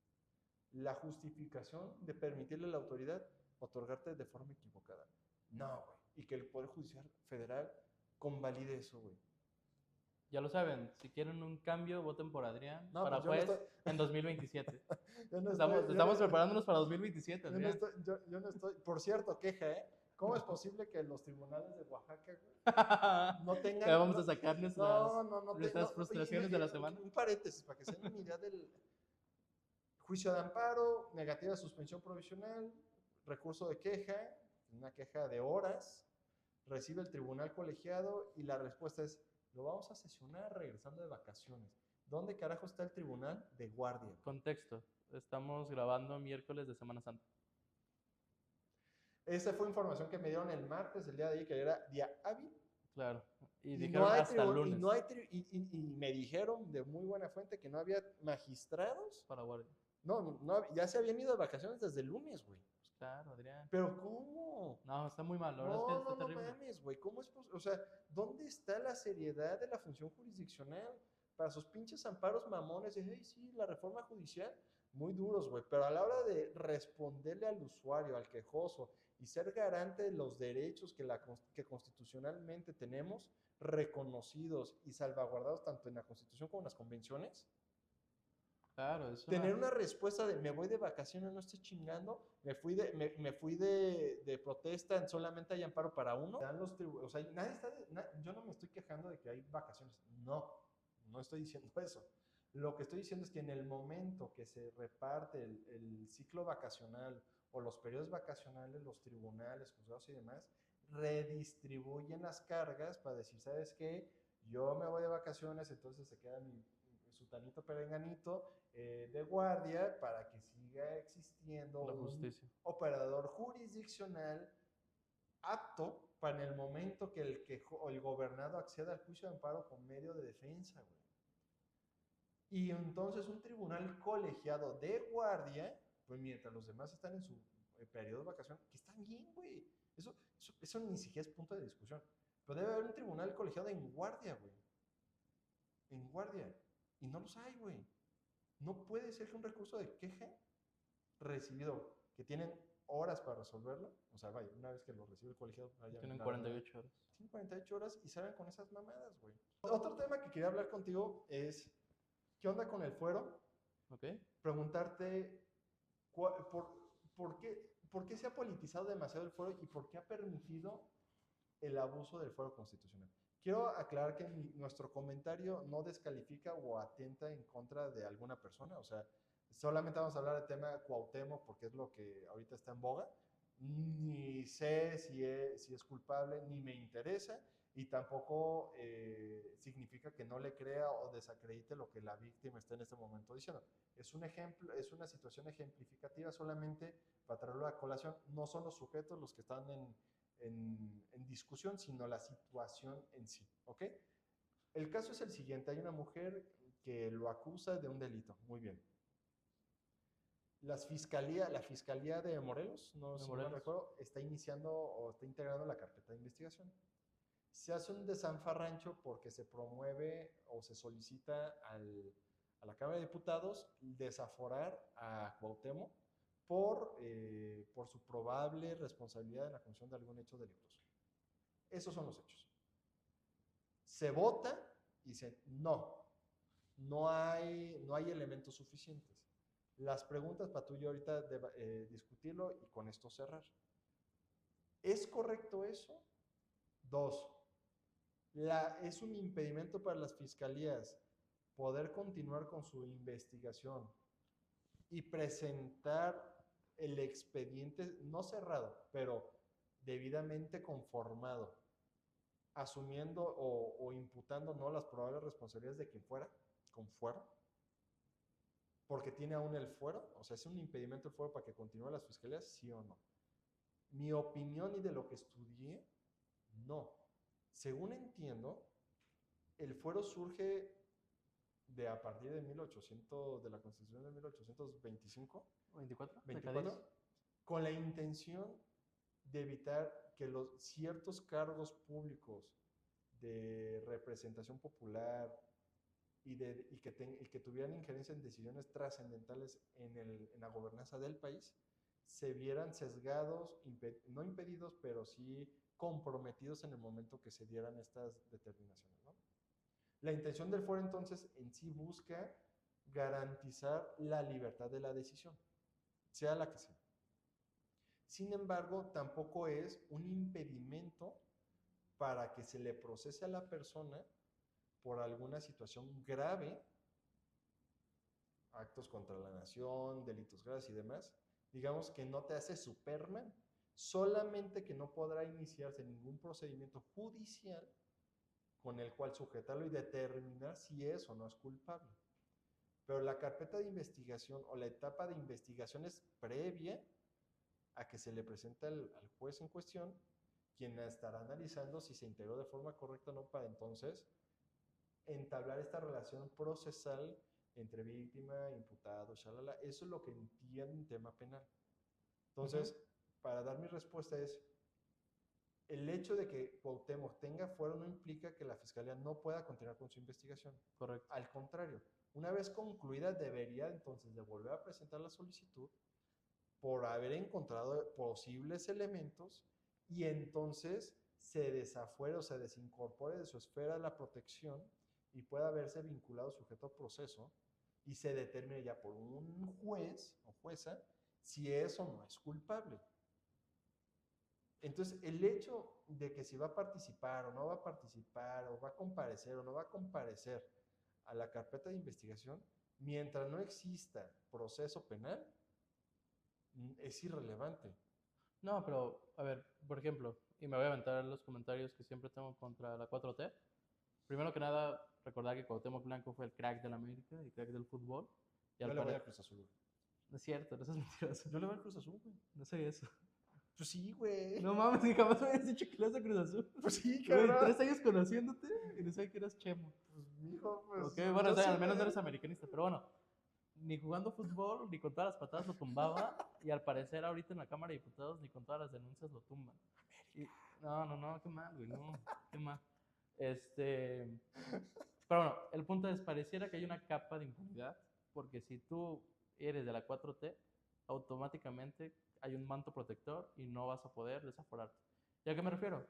la justificación de permitirle a la autoridad otorgarte de forma equivocada. No, güey. Y que el Poder Judicial Federal convalide eso, güey. Ya lo saben, si quieren un cambio, voten por Adrián No, para pues yo no juez estoy. en 2027. Yo no Estamos, estoy. estamos preparándonos para 2027, Yo no Adrián. estoy. Yo no estoy. Por cierto, queja, ¿eh? ¿Cómo es posible que los tribunales de Oaxaca, güey, no tengan. Ya vamos a sacar nuestras frustraciones de la semana. Un paréntesis para que se den una idea del juicio de amparo, negativa de suspensión provisional, recurso de queja, una queja de horas, recibe el tribunal colegiado y la respuesta es: lo vamos a sesionar regresando de vacaciones. ¿Dónde carajo está el tribunal? De guardia. Contexto. Estamos grabando miércoles de Semana Santa. Esa fue información que me dieron el martes, el día de ayer, que era día hábil. Claro. Y Y dijeron hasta el lunes. Y me dijeron de muy buena fuente que no había magistrados. Para guardia. No, ya se habían ido de vacaciones desde el lunes, güey. Pues claro, Adrián. ¿Pero cómo? No, está muy mal. La verdad es que está terrible. No mames, güey. ¿Cómo es posible? O sea, ¿dónde está la seriedad de la función jurisdiccional? Para sus pinches amparos mamones de, hey, sí, la reforma judicial, muy duros, güey. Pero a la hora de responderle al usuario, al quejoso, y ser garante de los derechos que constitucionalmente tenemos reconocidos y salvaguardados tanto en la Constitución como en las convenciones, claro, es tener una respuesta de me voy de vacaciones, no estoy chingando, me fui de protesta, solamente hay amparo para uno. O sea, yo no me estoy quejando de que hay vacaciones, no estoy diciendo eso. Lo que estoy diciendo es que en el momento que se reparte el ciclo vacacional o los periodos vacacionales, los tribunales, juzgados y demás, redistribuyen las cargas para decir, ¿sabes qué? Yo me voy de vacaciones, entonces se queda mi sutanito perenganito de guardia para que siga existiendo un operador jurisdiccional apto para en el momento que el gobernado acceda al juicio de amparo con medio de defensa, güey. Y entonces un tribunal colegiado de guardia, pues mientras los demás están en su periodo de vacación, que están bien, güey. Eso ni siquiera es punto de discusión. Pero debe haber un tribunal colegiado en guardia, güey. En guardia. Y no los hay, güey. No puede ser que un recurso de queja recibido, que tienen horas para resolverlo, o sea, vaya, una vez que lo recibe el colegiado, tienen 48 horas. Tienen 48 horas y salen con esas mamadas, güey. Otro tema que quería hablar contigo es, ¿qué onda con el fuero? Okay. Preguntarte por qué se ha politizado demasiado el fuero y por qué ha permitido el abuso del fuero constitucional. Quiero aclarar que nuestro comentario no descalifica o atenta en contra de alguna persona, o sea, solamente vamos a hablar del tema Cuauhtémoc porque es lo que ahorita está en boga. Ni sé si es culpable, ni me interesa, y tampoco significa que no le crea o desacredite lo que la víctima está en este momento diciendo. Es un ejemplo, es una situación ejemplificativa solamente para traerlo a colación. No son los sujetos los que están en discusión, sino la situación en sí, ¿ok? El caso es el siguiente: hay una mujer que lo acusa de un delito, muy bien. La Fiscalía de Morelos, no me recuerdo, está iniciando o está integrando la carpeta de investigación. Se hace un desanfarrancho porque se promueve o se solicita a la Cámara de Diputados desaforar a Cuauhtémoc por su probable responsabilidad en la comisión de algún hecho delictuoso. Esos son los hechos. Se vota y dice, no hay elementos suficientes. Las preguntas para tú y yo ahorita discutirlo y con esto cerrar. ¿Es correcto eso? 2. Es un impedimento para las fiscalías poder continuar con su investigación y presentar el expediente, no cerrado, pero debidamente conformado, asumiendo o imputando no las probables responsabilidades de quien fuera, con fuero. porque tiene aún el fuero, o sea, ¿es un impedimento el fuero para que continúen las fiscalías, sí o no? Mi opinión y de lo que estudié, no. Según entiendo, el fuero surge de a partir de 1800, de la Constitución de 1825, 24, de 24, con la intención de evitar que los ciertos cargos públicos de representación popular y que tuvieran injerencia en decisiones trascendentales en la gobernanza del país, se vieran sesgados, no impedidos, pero sí comprometidos en el momento que se dieran estas determinaciones, ¿no? La intención del fuero entonces en sí busca garantizar la libertad de la decisión, sea la que sea. Sin embargo, tampoco es un impedimento para que se le procese a la persona por alguna situación grave, actos contra la nación, delitos graves y demás, digamos que no te hace Superman, solamente que no podrá iniciarse ningún procedimiento judicial con el cual sujetarlo y determinar si es o no es culpable. Pero la carpeta de investigación o la etapa de investigación es previa a que se le presente al juez en cuestión, quien estará analizando si se integró de forma correcta o no para entonces entablar esta relación procesal entre víctima, imputado, shalala. Eso es lo que entiende un tema penal. Entonces, para dar mi respuesta es, el hecho de que Cuauhtémoc tenga fuero no implica que la fiscalía no pueda continuar con su investigación. Correcto. Al contrario, una vez concluida debería entonces de volver a presentar la solicitud por haber encontrado posibles elementos y entonces se desafuere o se desincorpore de su esfera la protección y pueda verse vinculado sujeto a proceso y se determine ya por un juez o jueza si es o no es culpable. Entonces, el hecho de que si va a participar o no va a participar, o va a comparecer o no va a comparecer a la carpeta de investigación, mientras no exista proceso penal, es irrelevante. No, pero, a ver, por ejemplo, y me voy a aventar los comentarios que siempre tengo contra la 4T. Primero que nada, recordar que Cuauhtémoc Blanco fue el crack del América y crack del fútbol. Y Yo al le voy parecer... a Cruz Azul. No es cierto, no es mentiroso. Yo le voy a Cruz Azul, güey. No sé eso. Pues sí, güey. No mames, ni jamás me habías dicho que le vas a Cruz Azul. Pues sí, Güey, cabrón. 3 años conociéndote y no sabía que eras chemo. Pues, mijo, pues. Ok, bueno, o sea, sí, al menos no güey. eres americanista, pero bueno. Ni jugando fútbol, ni con todas las patadas lo tumbaba. Y al parecer, ahorita en la Cámara de Diputados, ni con todas las denuncias lo tumban. Y, no, qué mal, güey, no, qué mal. Pero bueno, el punto es, pareciera que hay una capa de impunidad, porque si tú eres de la 4T, automáticamente hay un manto protector y no vas a poder desaforarte. ¿Y a qué me refiero?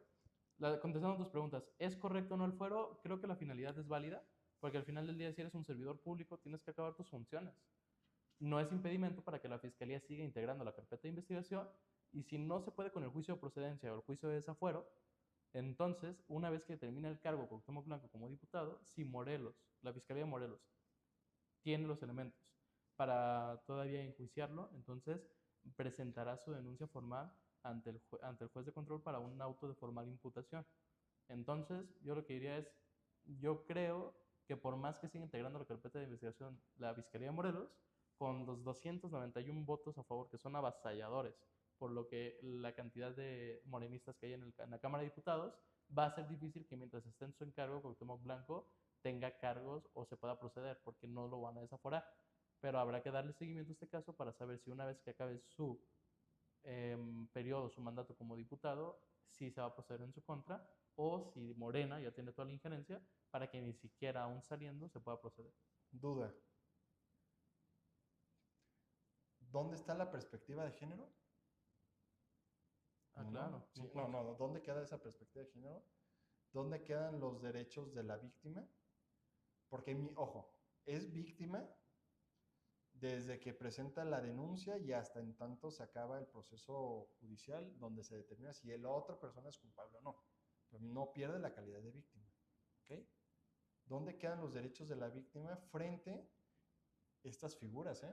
Contestando tus preguntas, ¿es correcto o no el fuero? Creo que la finalidad es válida, porque al final del día, si eres un servidor público, tienes que acabar tus funciones. No es impedimento para que la fiscalía siga integrando la carpeta de investigación, y si no se puede con el juicio de procedencia o el juicio de desafuero, entonces, una vez que termine el cargo Cuauhtémoc Blanco como diputado, si Morelos, la Fiscalía de Morelos, tiene los elementos para todavía enjuiciarlo, entonces presentará su denuncia formal ante el juez de control para un auto de formal imputación. Entonces, yo lo que diría es, yo creo que por más que siga integrando la carpeta de investigación la Fiscalía de Morelos, con los 291 votos a favor, que son avasalladores, por lo que la cantidad de morenistas que hay en la Cámara de Diputados, va a ser difícil que mientras esté en su encargo Cuauhtémoc Blanco tenga cargos o se pueda proceder, porque no lo van a desaforar. Pero habrá que darle seguimiento a este caso para saber si una vez que acabe su periodo, su mandato como diputado, si se va a proceder en su contra o si Morena ya tiene toda la injerencia para que ni siquiera aún saliendo se pueda proceder. Duda. ¿Dónde está la perspectiva de género? Ah, No, claro. sí, no, ¿dónde queda esa perspectiva de género? ¿Dónde quedan los derechos de la víctima? Porque, ojo, es víctima desde que presenta la denuncia y hasta en tanto se acaba el proceso judicial donde se determina si la otra persona es culpable o no. Pero no pierde la calidad de víctima. ¿Ok? ¿Dónde quedan los derechos de la víctima frente a estas figuras?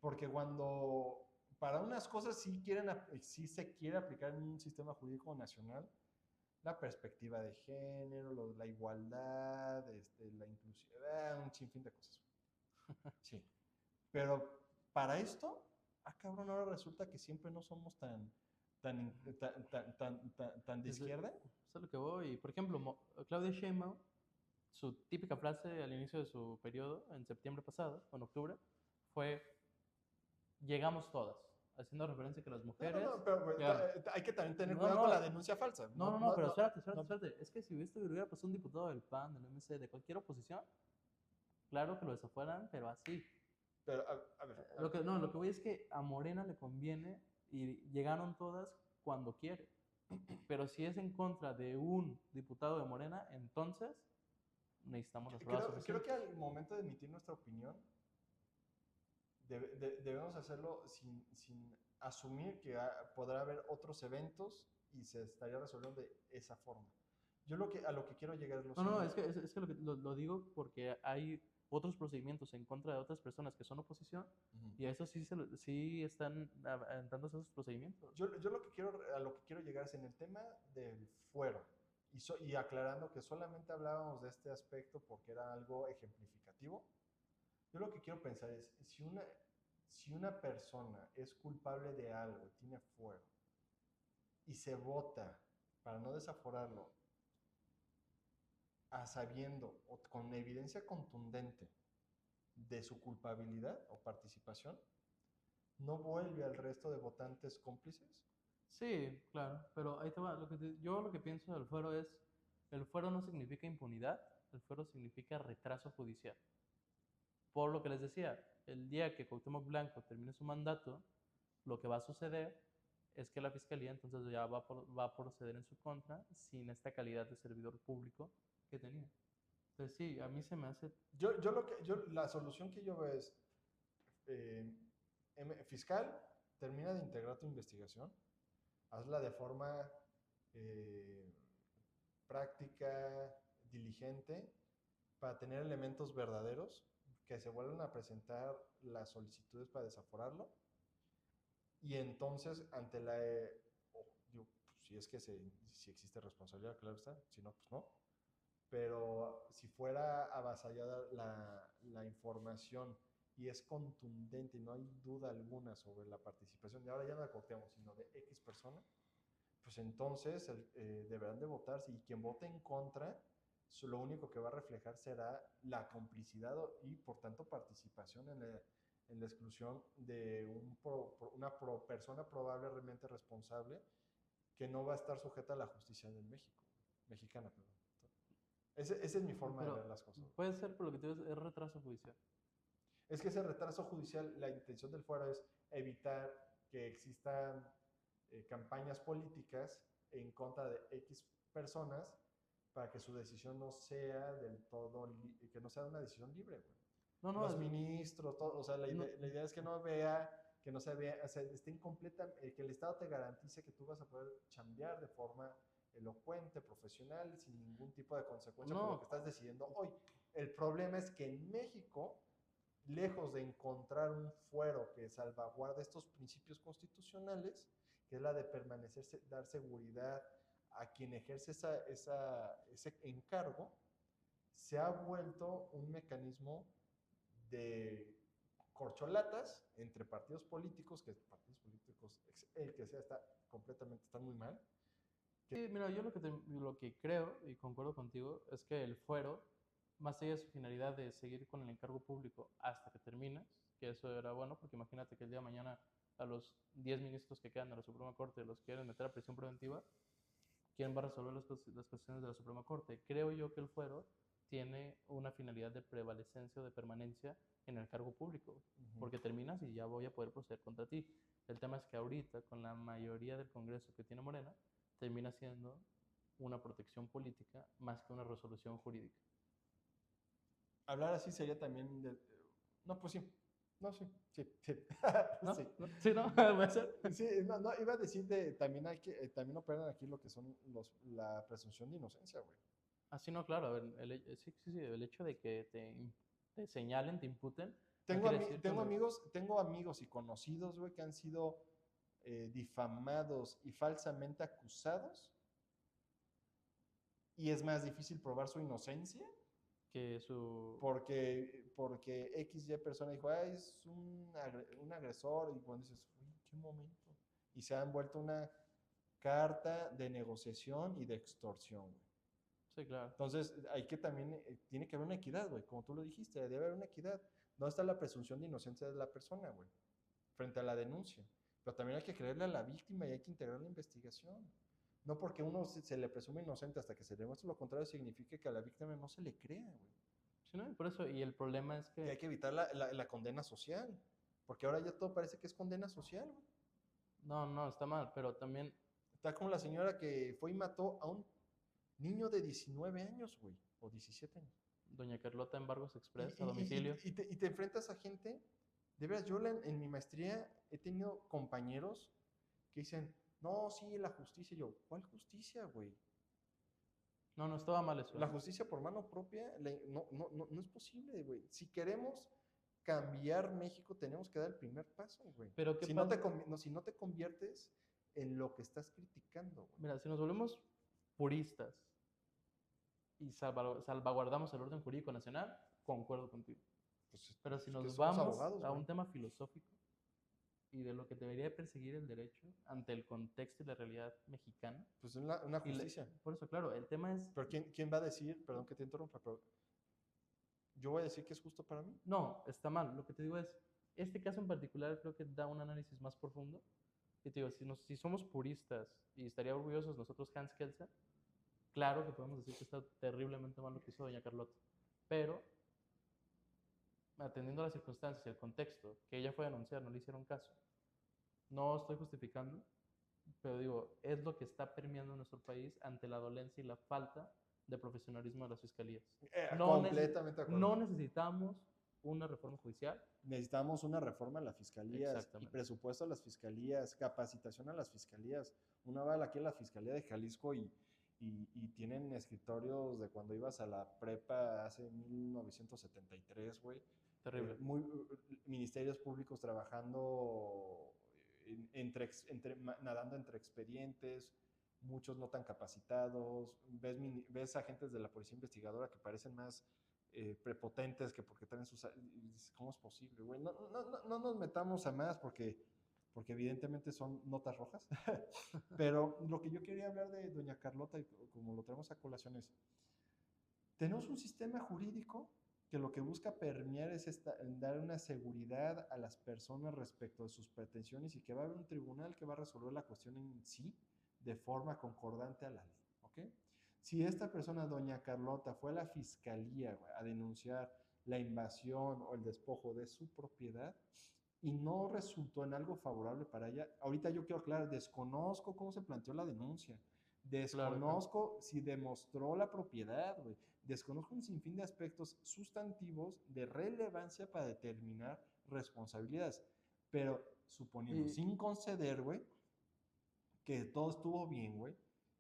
Porque cuando para unas cosas sí se quiere aplicar en un sistema jurídico nacional la perspectiva de género, la igualdad, la inclusión, un sinfín de cosas. Sí. Pero para esto, cabrón, ahora resulta que siempre no somos tan de Es, de- izquierda. es a lo que voy. Por ejemplo, Claudia Sheinbaum, su típica frase al inicio de su periodo, en septiembre pasado, o en octubre, fue, llegamos todas, haciendo referencia a que las mujeres Pero güey, llegaron. hay que también tener No, cuidado con no, la denuncia falsa. pero espérate, No. Es que si hubiera pasado un diputado del PAN, del MC, de cualquier oposición, claro que lo desafueran, pero así. Pero, a ver, Lo que voy es que a Morena le conviene y llegaron todas cuando quiere. Pero si es en contra de un diputado de Morena, entonces necesitamos las pruebas creo suficientes. que al momento de emitir nuestra opinión, debemos hacerlo sin asumir que podrá haber otros eventos y se estaría resolviendo de esa forma. Yo a lo que quiero llegar es lo No, siguiente. es que lo digo porque hay otros procedimientos en contra de otras personas que son oposición Ujú. y a eso sí están entrando esos procedimientos. Yo a lo que quiero llegar es en el tema del fuero y aclarando que solamente hablábamos de este aspecto porque era algo ejemplificativo. Yo lo que quiero pensar es, si una persona es culpable de algo, tiene fuero, y se vota para no desaforarlo, a sabiendo o con evidencia contundente de su culpabilidad o participación, ¿no vuelve al resto de votantes cómplices? Sí, claro, pero ahí te va. Yo lo que pienso del fuero es, el fuero no significa impunidad, el fuero significa retraso judicial. Por lo que les decía, el día que Cuauhtémoc Blanco termine su mandato, lo que va a suceder es que la fiscalía entonces ya va a proceder en su contra sin esta calidad de servidor público que tenía. Entonces sí, a mí se me hace... La solución que yo veo es, eh, fiscal, termina de integrar tu investigación, hazla de forma eh, práctica, diligente, para tener elementos verdaderos que se vuelvan a presentar las solicitudes para desaforarlo. Y entonces, ante digo, pues, si es que si existe responsabilidad, claro está, si no, pues no. Pero si fuera avasallada la información y es contundente y no hay duda alguna sobre la participación, y ahora ya no de Cuauhtémoc, sino de X persona, pues entonces deberán de votarse y quien vote en contra, lo único que va a reflejar será la complicidad y por tanto participación en la exclusión de una persona probablemente responsable que no va a estar sujeta a la justicia del mexicana. Perdón. Esa es mi forma de Pero ver las cosas. puede ser, por lo que tú dices, es retraso judicial. Es que ese retraso judicial, la intención del fuero es evitar que existan campañas políticas en contra de X personas para que su decisión no sea del todo, que no sea una decisión libre, güey. No, no, Los ministros, todo, o sea, no, la idea es que no vea, que no se vea, o sea, esté incompleta, que el Estado te garantice que tú vas a poder chambear de forma elocuente, profesional, sin ningún tipo de consecuencia por lo que no, estás decidiendo hoy. El problema es que en México, lejos de encontrar un fuero que salvaguarde estos principios constitucionales, que es la de permanecer, dar seguridad a quien ejerce ese encargo, se ha vuelto un mecanismo de corcholatas entre partidos políticos, que partidos políticos, el que sea, están muy mal. sí, mira, yo lo que creo y concuerdo contigo es que el fuero, más allá de su finalidad de seguir con el encargo público hasta que termines, que eso era bueno, porque imagínate que el día de mañana a los 10 ministros que quedan de la Suprema Corte los quieren meter a prisión preventiva, ¿quién va a resolver las cuestiones de la Suprema Corte? Creo yo que el fuero tiene una finalidad de prevalecencia o de permanencia en el cargo público, porque terminas y ya voy a poder proceder contra ti. El tema es que ahorita, con la mayoría del Congreso que tiene Morena, termina siendo una protección política más que una resolución jurídica. Hablar así sería también no, pues sí. No, sí, sí, sí. ¿No? Sí. ¿No? ¿Sí, no? ¿Puede ser? Sí, no, iba a decir también también operan aquí lo que son la presunción de inocencia, güey. Así no, claro. A ver, sí, el hecho de que te señalen, te imputen, no Tengo, quiere decir que tengo amigos y conocidos, güey, que han sido difamados y falsamente acusados. Y es más difícil probar su inocencia Que su... porque XY persona dijo, ah, es un agresor, y cuando dices, uy, ¿en qué momento? Y se ha envuelto una carta de negociación y de extorsión, güey. Sí, claro. Entonces, hay que también, tiene que haber una equidad, güey, como tú lo dijiste, debe haber una equidad. ¿Dónde está la presunción de inocencia de la persona, güey? Frente a la denuncia. Pero también hay que creerle a la víctima y hay que integrar la investigación. No porque uno se le presume inocente hasta que se demuestre lo contrario, significa que a la víctima no se le crea, güey. Sí, ¿no? Y por eso, y el problema es Y hay que... que evitar la condena social. Porque ahora ya todo parece que es condena social, güey. No, no, está mal, pero también... Está como la señora que fue y mató a un niño de 19 años, güey, o 17 años. Doña Carlota Embargos Y, Express a y- domicilio. y te enfrentas a gente, de veras, yo en mi maestría he tenido compañeros que dicen, no, sí, la justicia. Y yo, ¿cuál justicia, güey? No, no estaba mal eso, La ¿eh? justicia por mano propia no es posible, güey. Si queremos cambiar México, tenemos que dar el primer paso, güey. Pero ¿qué Si no pasa? si no te conviertes en lo que estás criticando, güey. Mira, si nos volvemos puristas y salvaguardamos el orden jurídico nacional, concuerdo contigo. Pues Pero si es que nos somos vamos abogados, a güey. un tema filosófico y de lo que debería perseguir el derecho ante el contexto y la realidad mexicana, Pues es una y justicia. por eso, claro, el tema es... Pero ¿quién va a decir, perdón que te interrumpa, pero yo voy a decir que es justo para mí? No, está mal. Lo que te digo es, este caso en particular creo que da un análisis más profundo. Y te digo, si somos puristas y estaría orgullosos nosotros Hans Kelsen, claro que podemos decir que está terriblemente mal lo que hizo doña Carlota. Pero, atendiendo a las circunstancias y el contexto, que ella fue a denunciar, no le hicieron caso. No estoy justificando, pero digo, es lo que está permeando en nuestro país ante la dolencia y la falta de profesionalismo de las fiscalías. Completamente de acuerdo. No necesitamos una reforma judicial. Necesitamos una reforma a las fiscalías y Exactamente. presupuesto a las fiscalías, capacitación a las fiscalías. Una vez aquí en la Fiscalía de Jalisco y tienen escritorios de cuando ibas a la prepa hace 1973, güey. Terrible. Ministerios públicos trabajando, nadando entre expedientes, muchos no tan capacitados. Ves agentes de la policía investigadora que parecen más prepotentes que porque traen sus... ¿Cómo es posible, güey? No nos metamos a más porque evidentemente son notas rojas. Pero lo que yo quería hablar de doña Carlota, y como lo traemos a colación, es, tenemos un sistema jurídico que lo que busca permear es dar una seguridad a las personas respecto de sus pretensiones y que va a haber un tribunal que va a resolver la cuestión en sí de forma concordante a la ley, ¿ok? Si esta persona, doña Carlota, fue a la fiscalía, güey, a denunciar la invasión o el despojo de su propiedad y no resultó en algo favorable para ella, ahorita yo quiero aclarar, desconozco cómo se planteó la denuncia, desconozco Claro. si demostró la propiedad, güey, desconozco un sinfín de aspectos sustantivos de relevancia para determinar responsabilidades, pero suponiendo, sin conceder, güey, que todo estuvo bien, güey,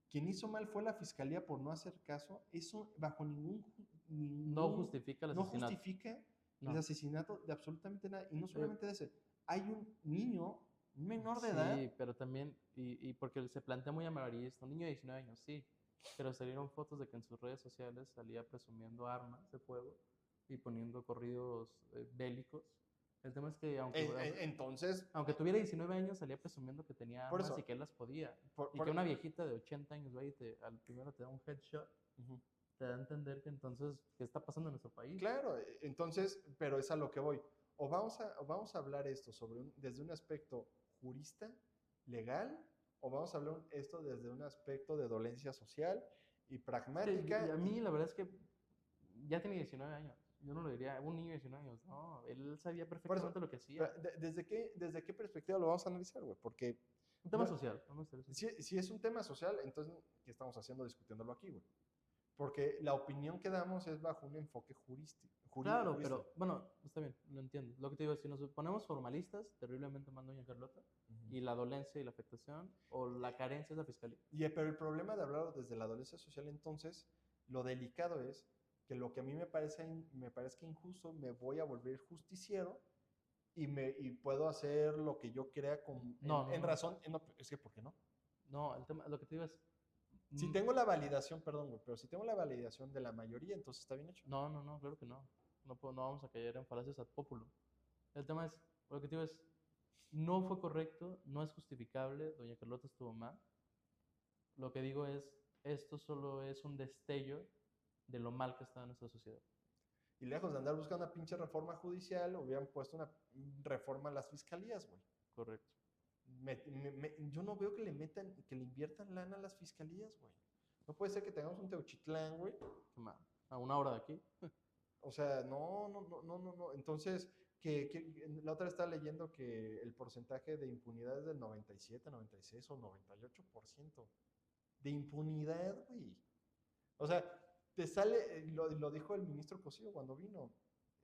quien hizo mal fue la fiscalía por no hacer caso. Eso bajo No justifica el no asesinato. justifica No. el asesinato de absolutamente nada. Y no solamente de ese. Hay un niño, un menor de edad. Sí, pero también, y porque se plantea muy amarillista, un niño de 19 años, sí, pero salieron fotos de que en sus redes sociales salía presumiendo armas de fuego y poniendo corridos bélicos. El tema es que Entonces, aunque tuviera 19 años, salía presumiendo que tenía por armas eso, y que él las podía. por- Y por- que una viejita de 80 años vaya y al primero te da un headshot, Ujú. te da a entender que entonces, ¿qué está pasando en nuestro país? Claro, entonces, pero es a lo que voy. O vamos a hablar esto desde un aspecto jurista, legal, o vamos a hablar esto desde un aspecto de dolencia social y pragmática. Y a mí la verdad es que ya tiene 19 años. Yo no lo diría, un niño de 19 años, no, él sabía Por eso, perfectamente lo que hacía. ¿desde qué perspectiva lo vamos a analizar, güey? Porque Un tema social, vamos a hacer eso. si es un tema social, entonces, ¿qué estamos haciendo discutiéndolo aquí, güey? Porque la opinión que damos es bajo un enfoque jurístico. Claro, pero bueno, está bien, lo entiendo. Lo que te digo es, si nos ponemos formalistas, terriblemente mal doña Carlota, y la dolencia y la afectación, o la carencia es la fiscalía. Pero el problema de hablar desde la dolencia social, entonces, lo delicado es que lo que a mí me parezca injusto, me voy a volver justiciero y puedo hacer lo que yo crea en razón. No, es que, ¿por qué no? No, el tema, lo que te digo es, Si tengo la validación, perdón, güey, pero si tengo la validación de la mayoría, entonces está bien hecho. No, no, no, claro que no. No vamos a caer en falacias ad populum. El tema es, lo que te digo es, no fue correcto, no es justificable, doña Carlota estuvo mal. Lo que digo es, esto solo es un destello de lo mal que está en nuestra sociedad. Y lejos de andar buscando una pinche reforma judicial, hubieran puesto una reforma a las fiscalías, güey. Correcto. Yo no veo que le metan, que le inviertan lana a las fiscalías, güey. No puede ser que tengamos un Teuchitlán, güey. A 1 hora de aquí. O sea, no. Entonces, la otra vez estaba leyendo que el porcentaje de impunidad es del 97, 96 o 98% de impunidad, güey. O sea, te sale, lo dijo el ministro Cosío cuando vino,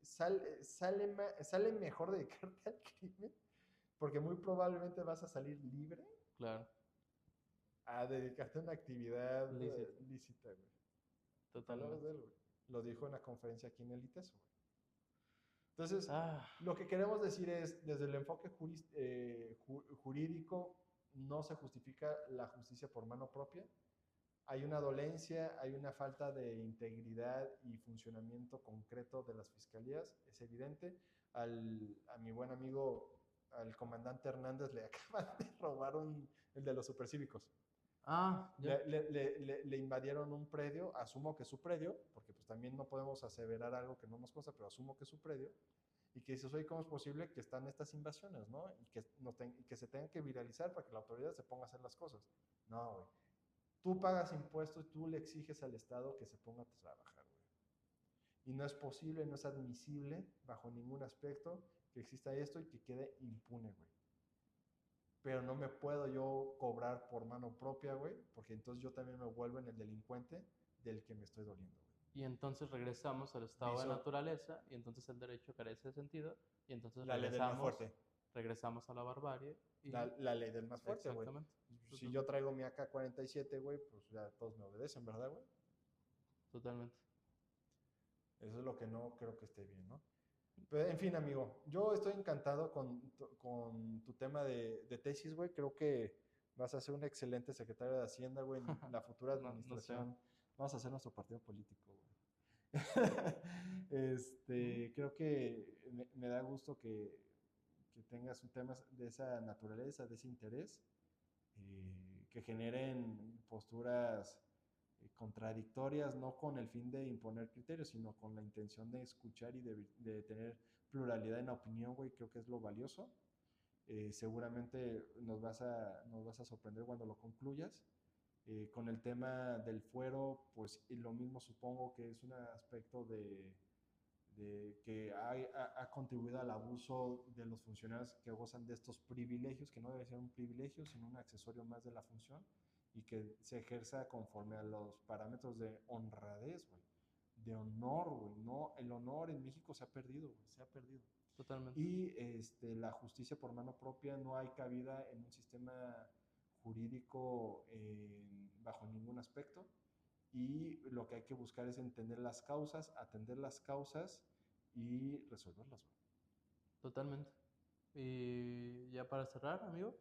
sale mejor dedicarte al crimen porque muy probablemente vas a salir libre Claro. a dedicarte a una actividad lícita, güey. Totalmente. Lo dijo en la conferencia aquí en el ITESO, güey. Entonces, lo que queremos decir es, desde el enfoque jurídico, no se justifica la justicia por mano propia. Hay una dolencia, hay una falta de integridad y funcionamiento concreto de las fiscalías, es evidente. A mi buen amigo, al comandante Hernández, le acaban de robar el de los supercívicos. Le invadieron un predio, asumo que es su predio, porque pues también no podemos aseverar algo que no nos consta, pero asumo que es su predio, y que dices, oye, ¿cómo es posible que están estas invasiones, no? Y que se tengan que viralizar para que la autoridad se ponga a hacer las cosas. No, güey. Tú pagas impuestos y tú le exiges al Estado que se ponga a trabajar, güey. Y no es posible, no es admisible, bajo ningún aspecto, que exista esto y que quede impune, güey. Pero no me puedo yo cobrar por mano propia, güey, porque entonces yo también me vuelvo en el delincuente del que me estoy doliendo, güey. Y entonces regresamos al estado de naturaleza, y entonces el derecho carece de sentido, y entonces la ley del más fuerte. Regresamos a la barbarie. Y... La ley del más fuerte, güey. Exactamente. Si yo traigo mi AK-47, güey, pues ya todos me obedecen, ¿verdad, güey? Totalmente. Eso es lo que no creo que esté bien, ¿no? Pero, en fin, amigo, yo estoy encantado con tu tema de tesis, güey. Creo que vas a ser un excelente secretario de Hacienda, güey, en la futura administración. No sé. Vamos a hacer nuestro partido político, güey. Creo que me da gusto que tengas un tema de esa naturaleza, de ese interés, que generen posturas contradictorias, no con el fin de imponer criterios, sino con la intención de escuchar y de tener pluralidad en la opinión, güey. Creo que es lo valioso. Seguramente nos vas a sorprender cuando lo concluyas. Con el tema del fuero, pues lo mismo supongo que es un aspecto de que ha contribuido al abuso de los funcionarios que gozan de estos privilegios, que no debe ser un privilegio, sino un accesorio más de la función, y que se ejerza conforme a los parámetros de honradez, güey, de honor, güey. No, el honor en México se ha perdido, güey, se ha perdido. Totalmente. Y la justicia por mano propia no hay cabida en un sistema jurídico bajo ningún aspecto. Y lo que hay que buscar es entender las causas, atender las causas y resolverlas, güey. Totalmente. Y ya para cerrar, amigo,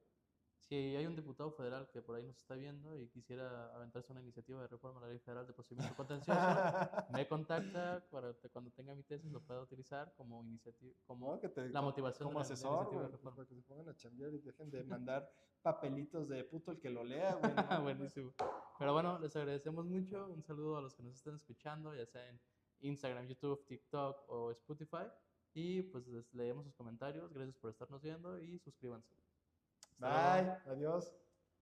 si hay un diputado federal que por ahí nos está viendo y quisiera aventarse una iniciativa de reforma a la ley federal de procedimiento contencioso, me contacta para que cuando tenga mi tesis lo pueda utilizar como iniciativa, como la motivación como de la asesor, iniciativa de güey, reforma. para que se pongan a chambear y dejen de mandar papelitos de puto el que lo lea, güey. ¿No? Buenísimo. Pero bueno, les agradecemos mucho. Un saludo a los que nos están escuchando, ya sea en Instagram, YouTube, TikTok o Spotify. Y pues les leemos sus comentarios. Gracias por estarnos viendo y suscríbanse. Bye, adiós.